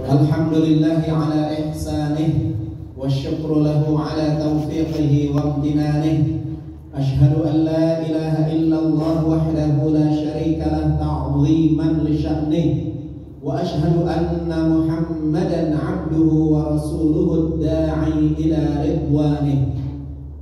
Alhamdulillahi ala ihsanih wasyukru lahu ala taufiqihi wa amtinanih. Ashhadu an la ilaha illallah wahdahu la syarika lah ta'ziman li sya'nih. Wa ashhadu anna Muhammadan abduhu wa rasuluhu ad-da'i ila ridwanih.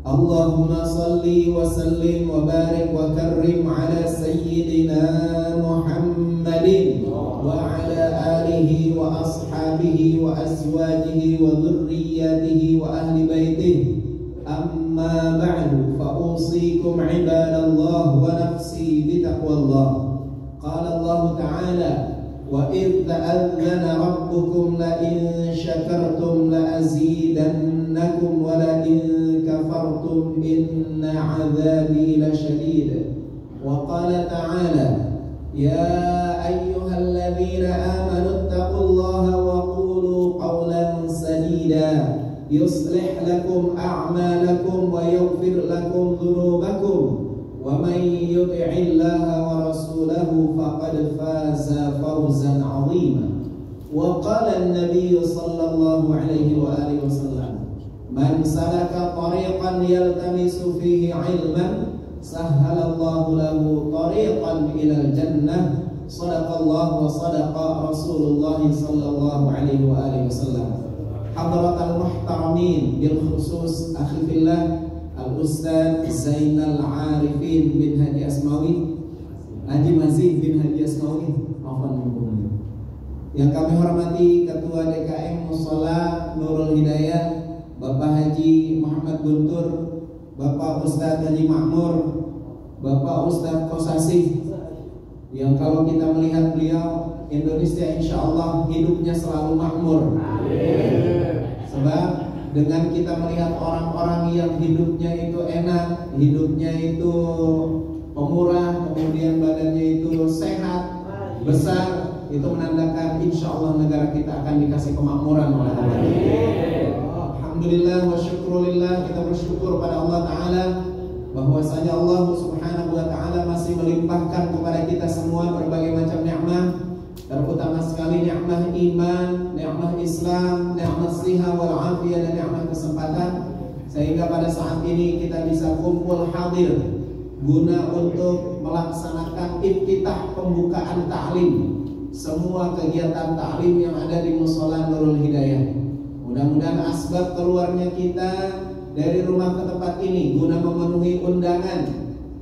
Allahumma salli wa sallim wa barik wa karrim ala sayyidina Muhammadin wa ala alihi wa ashabihi wa azwajihi wa dhurriyyatihi wa ahli baitihi. Amma ba'du, fa usikum ibadallah wa nafsi bitaqwallah. Qala Allah ta'ala: wa idh ta'adhana rabbukum la in syakartum la azidannakum wa la in kafartum inna 'adzabi lasyadid. Wa qala ta'ala: ya ayyuhalladzina amanu taqullaha wa qulu qawlan sadida yuslih lakum a'malakum wa yaghfir lakum dhunubakum wa man yuti'illaha wa rasulahu faqad faza fawzan 'azima. Wa qala an-nabiy sallallahu alaihi wa alihi wasallam: man salaka tariqan yaltamisu fihi 'ilman sahhalallahu lahu tariqan ilal jannah. Sadaqallahu wa sadaqa Rasulullah sallallahu alaihi wa alihi wasallam. Hadratal muhtaramin, bil khusus akhi fillah Al-Ustaz Zainal Arifin bin Haji Asmawi, Haji Mazid bin Haji Asmawi, yang kami hormati Ketua DKM Mushola Nurul Hidayah Bapak Haji Muhammad Guntur, Bapak Ustaz Haji Makmur, Bapak Ustaz Kosasih, yang kalau kita melihat beliau, Indonesia insya Allah hidupnya selalu makmur. Sebab dengan kita melihat orang-orang yang hidupnya itu enak, hidupnya itu pemurah, kemudian badannya itu sehat, besar, itu menandakan insya Allah negara kita akan dikasih kemakmuran oleh Allah. Alhamdulillah wa syukurillah, kita bersyukur pada Allah Ta'ala bahwasanya Allah Subhanahu wa Ta'ala masih melimpahkan kepada kita semua berbagai macam nikmat, terutama sekali nikmat iman, nikmat Islam, nikmat siha wal afiyah, dan nikmat kesempatan, sehingga pada saat ini kita bisa kumpul hadir guna untuk melaksanakan iftitah pembukaan ta'lim semua kegiatan ta'lim yang ada di Mushola Nurul Hidayah. Mudah-mudahan asbab keluarnya kita dari rumah ke tempat ini guna memenuhi undangan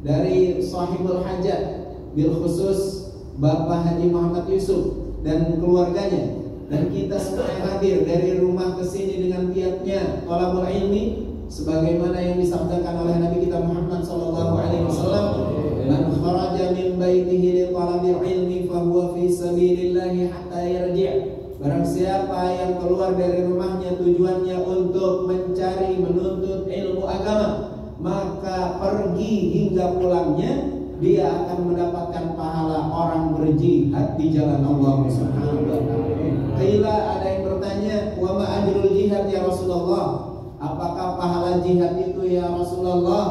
dari sahibul hajat, bil khusus Bapak Haji Muhammad Yusuf dan keluarganya, dan kita semua yang hadir dari rumah ke sini dengan niatnya thalabul ilmi, sebagaimana yang disabdakan oleh Nabi kita Muhammad sallallahu alaihi wasallam, man kharaja min baitihi li thalabil ilmi fa huwa fi sabilillahi hatta yarji'. Barang siapa yang keluar dari rumahnya tujuannya untuk mencari menuntut ilmu agama, maka pergi hingga pulangnya dia akan mendapatkan pahala orang berjihad di jalan Allah Subhanahu wa ta'ala. Qila, ada yang bertanya, wa ma ajrul jihad ya Rasulullah? Apakah pahala jihad itu ya Rasulullah?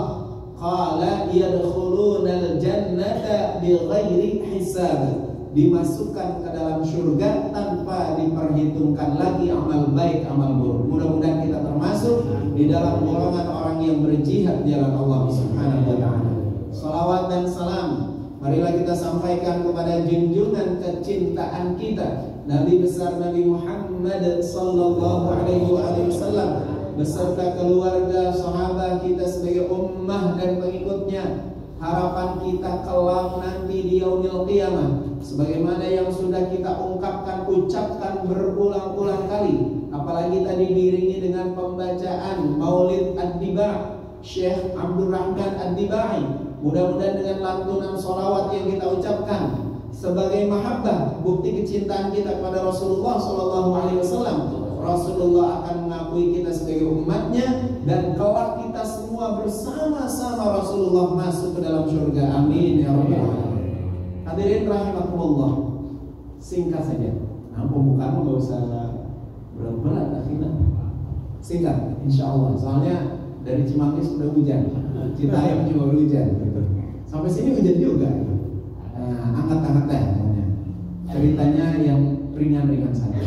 Qala yadkhulunal jannata bighairi hisab. Dimasukkan ke dalam surga tanpa diperhitungkan lagi amal baik amal buruk. Mudah-mudahan kita termasuk di dalam golongan orang yang berjihad di jalan Allah Subhanahu wa ta'ala. Salawat dan salam marilah kita sampaikan kepada junjungan kecintaan kita, Nabi besar Nabi Muhammad sallallahu alaihi wasallam beserta keluarga, sahabat kita sebagai ummah dan pengikutnya. Harapan kita kelak nanti di yaumil qiyamah, sebagaimana yang sudah kita ucapkan berulang-ulang kali, apalagi tadi diiringi dengan pembacaan Maulid Ad-Diba' Syekh Abdul Rahman Ad-Diba'i. Mudah-mudahan dengan lantunan sholawat yang kita ucapkan sebagai mahabbah, bukti kecintaan kita kepada Rasulullah sallallahu alaihi wasallam, Rasulullah akan mengakui kita sebagai umatnya, dan kelak kita semua bersama-sama Rasulullah masuk ke dalam surga. Amin ya rabbal alamin. Hadirin rahimakumullah, singkat saja. Nah, pembukaan nggak usah berat-berat, akhirnya singkat, insya Allah. Soalnya dari Cimanggis sudah hujan, Citayam juga hujan. Sampai sini hujan juga. Angkat-angkat deh, ceritanya yang ringan-ringan saja.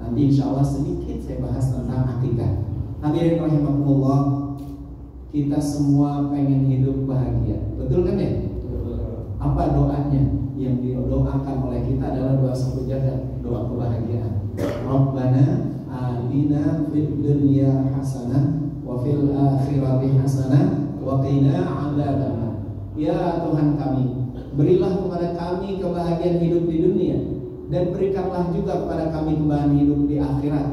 Nanti insya Allah sedikit saya bahas tentang akikah. Hadirin rahimakumullah, kita semua pengen hidup bahagia, betul kan ya? Apa doanya? Yang didoakan oleh kita adalah doa sepujagat, doa kebahagiaan. Rabbana atina fid dunya hasanah wa fil akhirati hasanah wa qina adzabannar. Ya Tuhan kami, berilah kepada kami kebahagiaan hidup di dunia, dan berikanlah juga kepada kami kebahagiaan hidup di akhirat,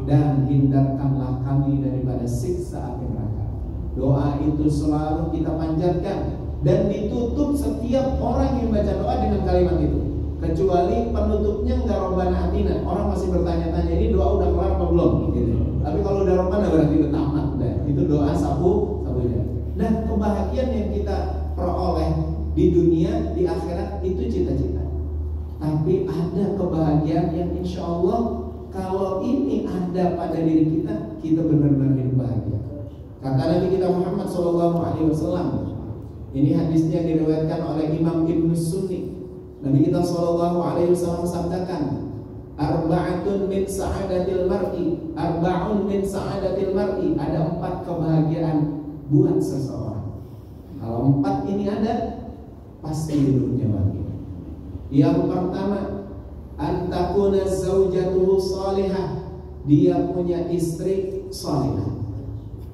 dan hindarkanlah kami daripada siksa api neraka. Doa itu selalu kita panjatkan dan ditutup setiap orang yang baca doa dengan kalimat itu, kecuali penutupnya enggak Rabbana atina. Orang masih bertanya-tanya, ini doa udah kelar apa belum gitu. Tapi kalau udah Rabbana berarti udah tamat, udah. Itu doa sapu-sapunya. Nah, kebahagiaan yang kita peroleh di dunia, di akhirat itu cita-cita. Tapi ada kebahagiaan yang insya Allah kalau ini ada pada diri kita, kita benar-benar hidup bahagia. Kata Nabi kita Muhammad SAW, ini hadisnya diriwayatkan oleh Imam Ibnu Sunni. Nabi kita SAW sabdakan, arba'atun min sa'adatil mar'i, arba'un min sa'adatil mar'i. Ada 4 kebahagiaan buat seseorang. Kalau 4 ini ada, pasti hidupnya bahagia. Yang pertama, antakuna zaujatuhu salihah, dia punya istri salihah.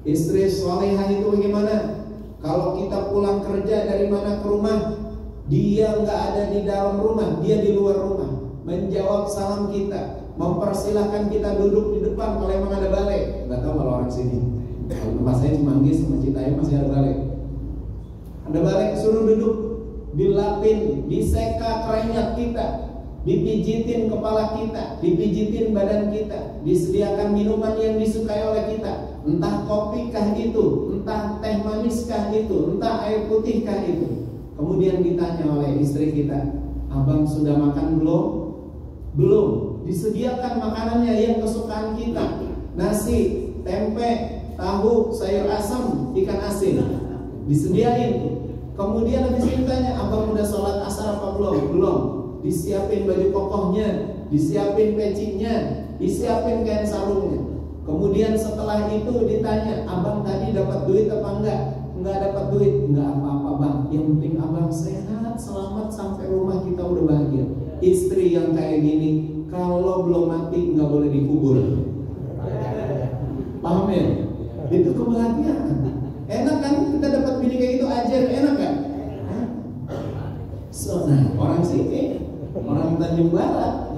Istri salihah itu bagaimana? Kalau kita pulang kerja dari mana ke rumah, dia nggak ada di dalam rumah, dia di luar rumah, menjawab salam kita, mempersilahkan kita duduk di depan kalau emang ada balai. Nggak tahu kalau orang sini, kalau tempat saya Cimanggis sama Citayam masih ada balai. Ada balai, suruh duduk, dilapin, diseka kerenyak kita, dipijitin kepala kita, dipijitin badan kita, disediakan minuman yang disukai oleh kita, entah kopi kah itu, entah teh manis kah itu, entah air putih kah itu. Kemudian ditanya oleh istri kita, abang sudah makan belum? Belum. Disediakan makanannya yang kesukaan kita, nasi, tempe, tahu, sayur asam, ikan asin, disediain. Kemudian habis itu ditanya, abang udah sholat asar apa belum? Belum. Disiapin baju kokohnya, disiapin pecinya, disiapin kain sarungnya. Kemudian setelah itu ditanya, abang tadi dapat duit apa enggak? Enggak dapat duit, enggak apa-apa bang. Yang penting abang sehat, selamat sampai rumah kita udah bahagia. Istri yang kayak gini, kalau belum mati enggak boleh dikubur. Paham ya? Itu kebahagiaan. Enak kan kita dapat bini kayak gitu, ajar, enak kan? So, nah, orang sini, orang Tanjung Barat,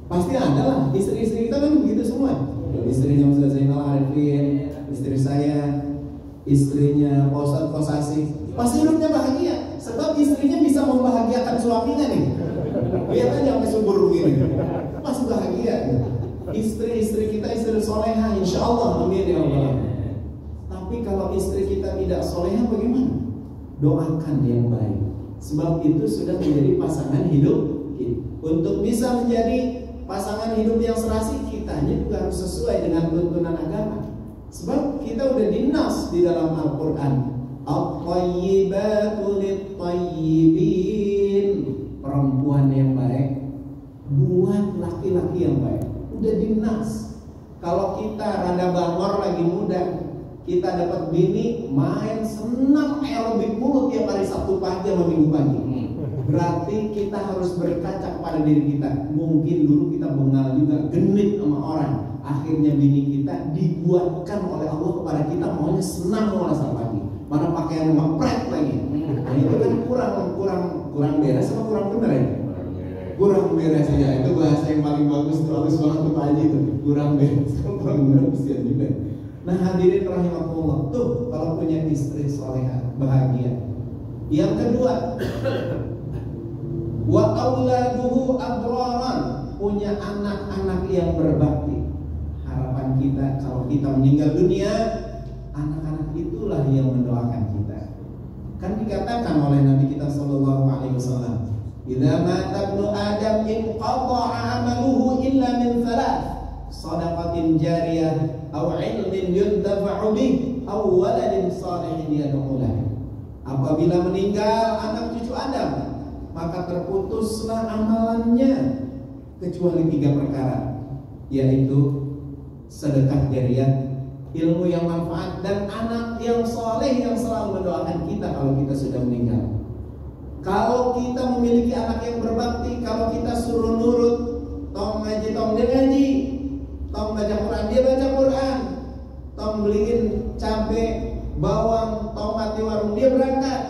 pasti ada lah. Istri-istri kita kan begitu semua. Istrinya Ustaz Zainal Arifin, istri saya, istrinya Pak Ustadz Kosasi, pasti hidupnya bahagia. Sebab istrinya bisa membahagiakan suaminya nih. Lihat aja sampai subur begini, pasti bahagia. Istri-istri kita istri soleha, insya Allah, amin ya Allah. Tapi kalau istri kita tidak soleha bagaimana? Doakan yang baik. Sebab itu sudah menjadi pasangan hidup. Untuk bisa menjadi pasangan hidup yang serasi, kitanya juga harus sesuai dengan tuntunan agama. Sebab kita udah dinas di dalam Al-Quran, at-tayyibatu lit-tayyibin, perempuan yang baik buat laki-laki yang baik. Udah dinas. Kalau kita rada bangor lagi muda, kita dapat bini main senam aerobik mulu tiap hari Sabtu pagi sama Minggu pagi. Berarti kita harus berkaca pada diri kita. Mungkin dulu kita bengal juga, genit sama orang. Akhirnya bini kita dibuatkan oleh Allah kepada kita maunya senam Sabtu pagi. Mana pakaian ngepret lagi. Nah itu kan kurang beres sama kurang bener ya? Kurang beres ya. Itu bahasa yang paling bagus tuh, bagus banget tuh Pak Haji itu. Kurang beres, kurang bener juga. Nah hadirin rahimahullah, tuh kalau punya istri solehah bahagia. Yang kedua, wa auladuhu abraran, punya anak-anak yang berbakti. Harapan kita kalau kita meninggal dunia, anak-anak itulah yang mendoakan kita. Kan dikatakan oleh Nabi kita sallallahu alaihi wasallam, "Idza mata ibnu Adam inqata'a 'amaluhu illa min thalath, shadaqatin jariyah aw 'ilmin yuntafa'u bih aw waladin shalihin yad'u lahu." Apabila meninggal anak cucu Adam, maka terputuslah amalannya kecuali 3 perkara, yaitu sedekah jariyah, ilmu yang manfaat, dan anak yang soleh yang selalu mendoakan kita kalau kita sudah meninggal. Kalau kita memiliki anak yang berbakti, kalau kita suruh nurut, tong ngaji, tong dia ngaji, tong baca Quran, dia baca Quran, tong beliin cabai, bawang, tomat di warung, dia berangkat.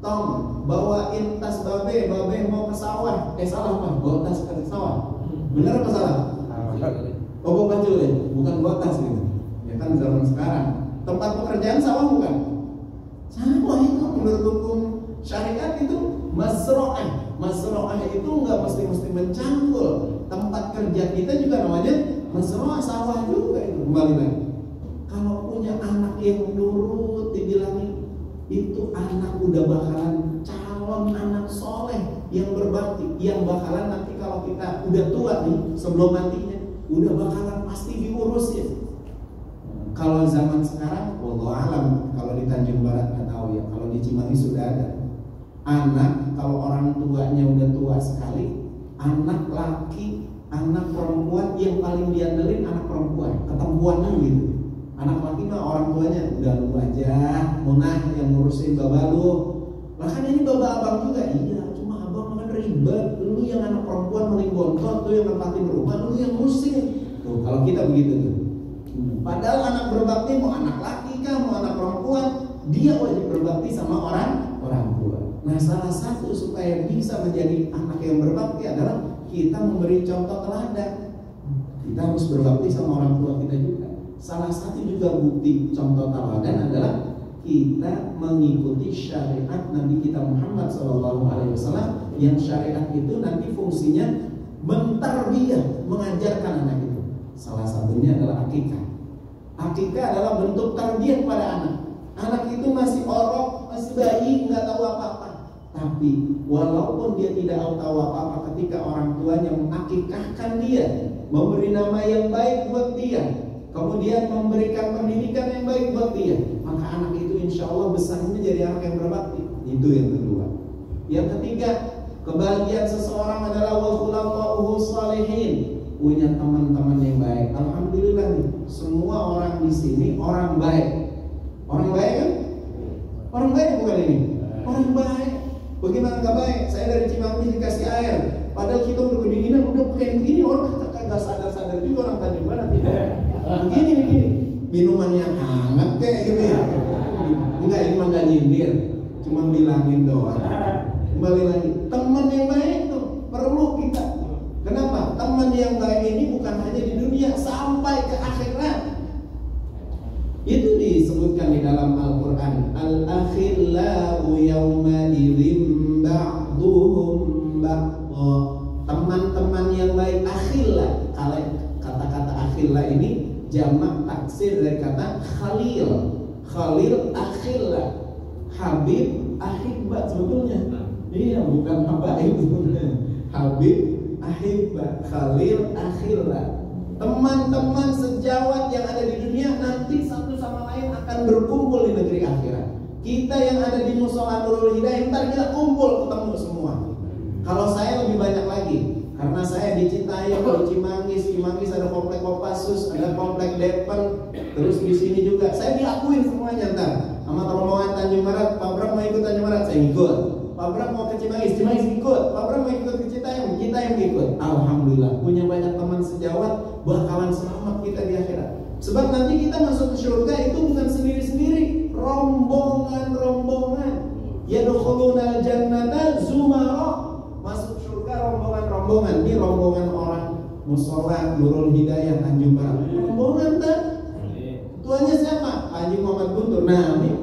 Tong bawain tas babe mau ke sawah, salah Pak, bawa tas ke sawah, bener apa salah? Oh bawa baju ya, bukan bawa tas gitu. Ya kan zaman sekarang tempat pekerjaan sawah bukan? Sawah itu menurut hukum syariat itu masro'ah. Masro'ah itu nggak mesti mencangkul. Tempat kerja kita juga namanya masro'ah, sawah juga itu. Kembali lagi, kalau punya anak yang nurut dibilangin, itu anak udah bakalan calon anak soleh yang berbakti, yang bakalan nanti kalau kita udah tua nih, sebelum matinya udah bakalan pasti diurus ya. Kalau zaman sekarang, wallahu alam, kalau di Tanjung Barat nggak tahu ya, kalau di Cimahi sudah ada. Anak kalau orang tuanya udah tua sekali, anak laki, anak perempuan yang paling diandelin anak perempuan, ketempuannya gitu. Anak laki mah orang tuanya udah lu aja, munah yang ngurusin baba lu. Bahkan ini baba abang juga, iya, cuma abang makan ribet, lu yang anak perempuan paling bontot, tuh yang nempatin rumah, lu yang ngurusin. Tuh kalau kita begitu tuh. Padahal anak berbakti mau anak laki kah, mau anak perempuan, dia wajib berbakti sama orang tua. Nah, salah satu supaya bisa menjadi anak yang berbakti adalah kita memberi contoh teladan. Kita harus berbakti sama orang tua kita juga. Salah satu juga bukti contoh teladan adalah kita mengikuti syariat Nabi kita Muhammad SAW, yang syariat itu nanti fungsinya mentarbiyah, mengajarkan anak itu. Salah satunya adalah akikah. Akikah adalah bentuk tarbiyah pada anak. Anak itu masih orok, masih bayi, nggak tahu apa-apa. Tapi walaupun dia tidak tahu apa-apa, ketika orang tuanya mengakikahkan dia, memberi nama yang baik buat dia, kemudian memberikan pendidikan yang baik buat dia, maka anak itu insya Allah besarnya jadi anak yang berbakti. Itu yang kedua. Yang ketiga, kebahagiaan seseorang adalah wa khulaqahu shalihin, punya teman-teman yang baik. Alhamdulillah nih, semua orang di sini orang baik. Orang baik kan? Orang baik bukan ini? Orang baik. Bagaimana nggak baik? Saya dari Cimahi dikasih air, padahal kita udah kedinginan, udah pakai begini, orang kagak sadar juga orang Tanjung Barat. Begini, minumannya hangat kayak gitu ya. Enggak, ini mah nggak nyindir, cuma bilangin doang. Kembali lagi, teman yang baik tuh perlu kita. Kenapa? Teman yang baik ini bukan hanya di dunia, sampai ke akhirat. Itu disebutkan di dalam Al-Quran, al-akhillau yawma idzin ba'duhum ba'dha. Teman-teman yang baik, akhilla. Kata-kata akhilla ini jamak taksir dari kata khalil. Khalil akhilla, habib ahibba sebetulnya. Iya, bukan habaib sebetulnya. Habib ahibba, khalil akhilla. Teman-teman sejawat yang ada di dunia nanti satu sama lain akan berkumpul di negeri akhirat. Kita yang ada di Musola Nurul Hidayah, ntar kita kumpul ketemu semua. Kalau saya lebih banyak lagi, karena saya di Citayam, di Cimangis ada komplek Kopassus, ada komplek Depen, terus di sini juga. Saya diakuin semuanya ntar. Sama rombongan Tanjung Barat, Pak Bram mau ikut Tanjung Barat, saya ikut. Pak Bram mau ke Cimangis ikut. Pak Bram mau ikut ke Citayam ikut. Alhamdulillah, punya banyak teman sejawat, bakalan selamat kita di akhirat. Sebab nanti kita masuk ke surga itu bukan sendiri-sendiri, rombongan-rombongan. Yadkhulunal jannata zumara, masuk surga rombongan-rombongan. Ini rombongan orang Musola Nurul Hidayah Tanjung Barat. Rombongan kan? Tuanya siapa? Haji Muhammad Guntur. Nah, ini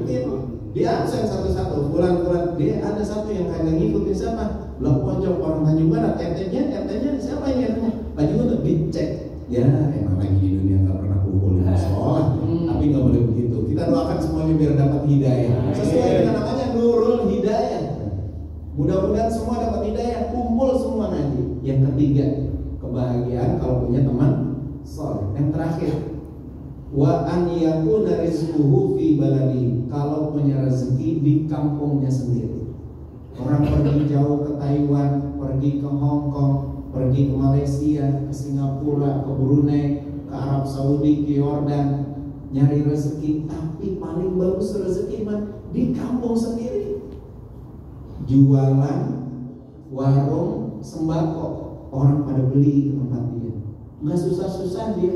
dia absen satu-satu, bulan-bulan dia ada satu yang kagak ngikutin siapa? Blok pojok orang Tanjung Barat. RT-nya siapa ini RT-nya? Haji Guntur dicek. Ya emang lagi di dunia nggak pernah kumpul di musola, tapi nggak boleh begitu. Kita doakan semuanya biar dapat hidayah sesuai dengan namanya Nurul Hidayah. Mudah-mudahan semua dapat hidayah, kumpul semua nanti. Yang ketiga, kebahagiaan kalau punya teman soleh. Yang terakhir, wa an yakuna rizquhu fi baladi, kalau punya rezeki di kampungnya sendiri. Orang pergi jauh ke Taiwan, pergi ke Hong Kong, pergi ke Malaysia, ke Singapura, ke Brunei, ke Arab Saudi, ke Yordan, nyari rezeki. Tapi paling bagus rezeki mah di kampung sendiri. Jualan warung sembako, orang pada beli ke tempat dia. Nggak susah-susah dia,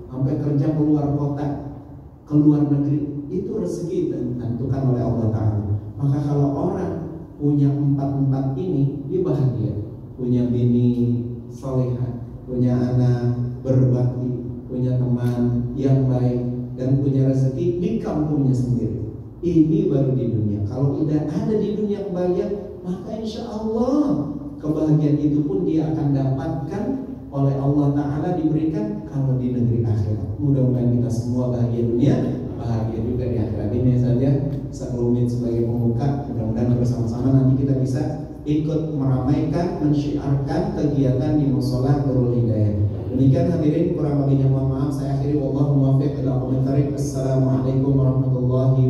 sampai kerja keluar kota, keluar negeri. Itu rezeki ditentukan oleh Allah Ta'ala. Maka kalau orang punya empat ini, dia bahagia. Punya bini solehah, punya anak berbakti, punya teman yang baik, dan punya rezeki di kampungnya sendiri. Ini baru di dunia. Kalau udah ada di dunia kebahagiaan, maka insya Allah kebahagiaan itu pun dia akan dapatkan oleh Allah Ta'ala, diberikan kalau di negeri akhirat. Mudah-mudahan kita semua bahagia dunia, bahagia juga di akhirat. Ini saja sekelumit sebagai pembuka. Mudah-mudahan bersama-sama nanti kita bisa ikut meramaikan, mensyiarkan kegiatan di Mushola Nurul Hidayah. Demikian hadirin, kurang lebihnya mohon maaf. Saya akhiri, wallahu muwaffiq ila aqwamit thoriq. Assalamualaikum warahmatullahi wabarakatuh.